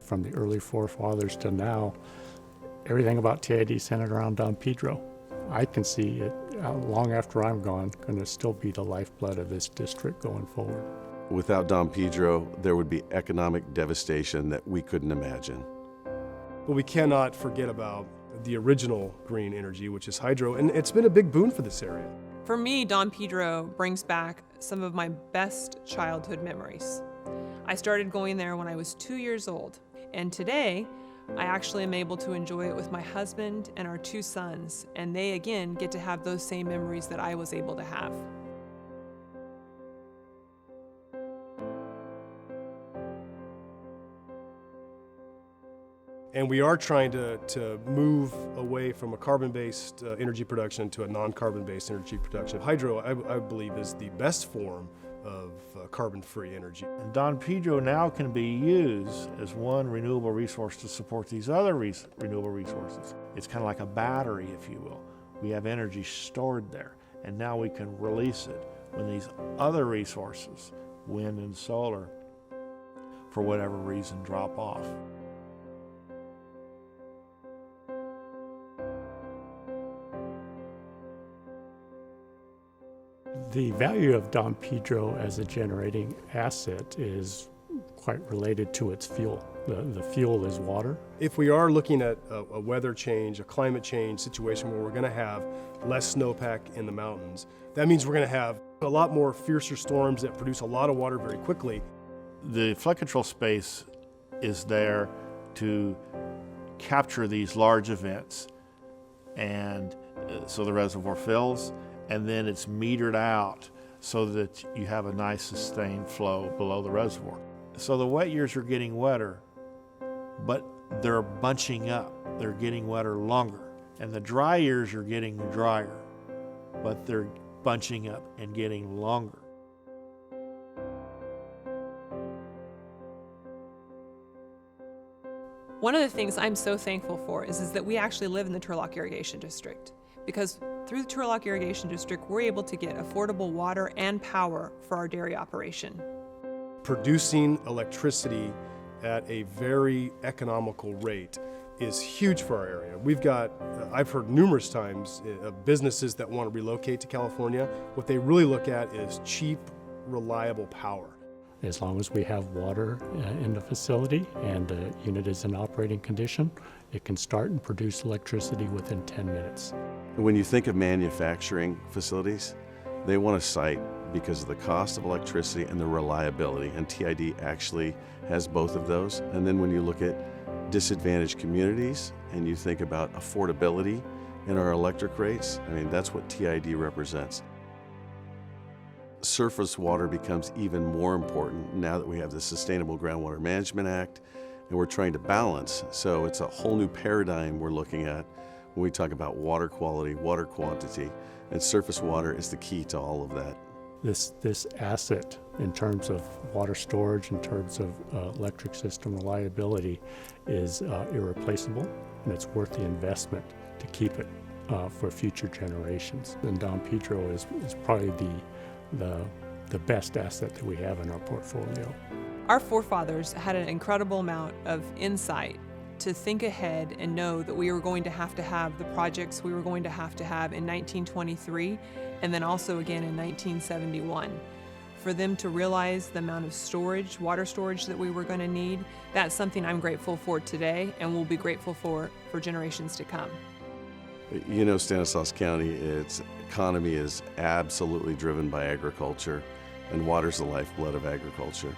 From the early forefathers to now, everything about TID centered around Don Pedro. I can see it long after I'm gone, going to still be the lifeblood of this district going forward. Without Don Pedro, there would be economic devastation that we couldn't imagine. But we cannot forget about the original green energy, which is hydro, and it's been a big boon for this area. For me, Don Pedro brings back some of my best childhood memories. I started going there when I was 2 years old, and today I actually am able to enjoy it with my husband and our 2 sons, and they again get to have those same memories that I was able to have. And we are trying to move away from a carbon-based energy production to a non-carbon-based energy production. Hydro, I believe, is the best form of carbon-free energy. And Don Pedro now can be used as one renewable resource to support these other renewable resources. It's kind of like a battery, if you will. We have energy stored there, and now we can release it when these other resources, wind and solar, for whatever reason, drop off. The value of Don Pedro as a generating asset is quite related to its fuel. The fuel is water. If we are looking at a weather change, a climate change situation where we're going to have less snowpack in the mountains, that means we're going to have a lot more fiercer storms that produce a lot of water very quickly. The flood control space is there to capture these large events, and so the reservoir fills, and then it's metered out so that you have a nice sustained flow below the reservoir. So the wet years are getting wetter, but they're bunching up. They're getting wetter longer. And the dry years are getting drier, but they're bunching up and getting longer. One of the things I'm so thankful for is that we actually live in the Turlock Irrigation District, because through the Turlock Irrigation District, we're able to get affordable water and power for our dairy operation. Producing electricity at a very economical rate is huge for our area. We've got, I've heard numerous times of businesses that want to relocate to California. What they really look at is cheap, reliable power. As long as we have water in the facility and the unit is in operating condition, it can start and produce electricity within 10 minutes. When you think of manufacturing facilities, they want a site because of the cost of electricity and the reliability, and TID actually has both of those. And then when you look at disadvantaged communities and you think about affordability in our electric rates, I mean, that's what TID represents. Surface water becomes even more important now that we have the Sustainable Groundwater Management Act, and we're trying to balance. So it's a whole new paradigm we're looking at when we talk about water quality, water quantity, and surface water is the key to all of that. This asset in terms of water storage, in terms of electric system reliability is irreplaceable, and it's worth the investment to keep it for future generations. And Don Pedro is probably the best asset that we have in our portfolio. Our forefathers had an incredible amount of insight to think ahead and know that we were going to have the projects we were going to have in 1923 and then also again in 1971. For them to realize the amount of storage, water storage that we were going to need, that's something I'm grateful for today and will be grateful for generations to come. You know, Stanislaus County, its economy is absolutely driven by agriculture, and water's the lifeblood of agriculture.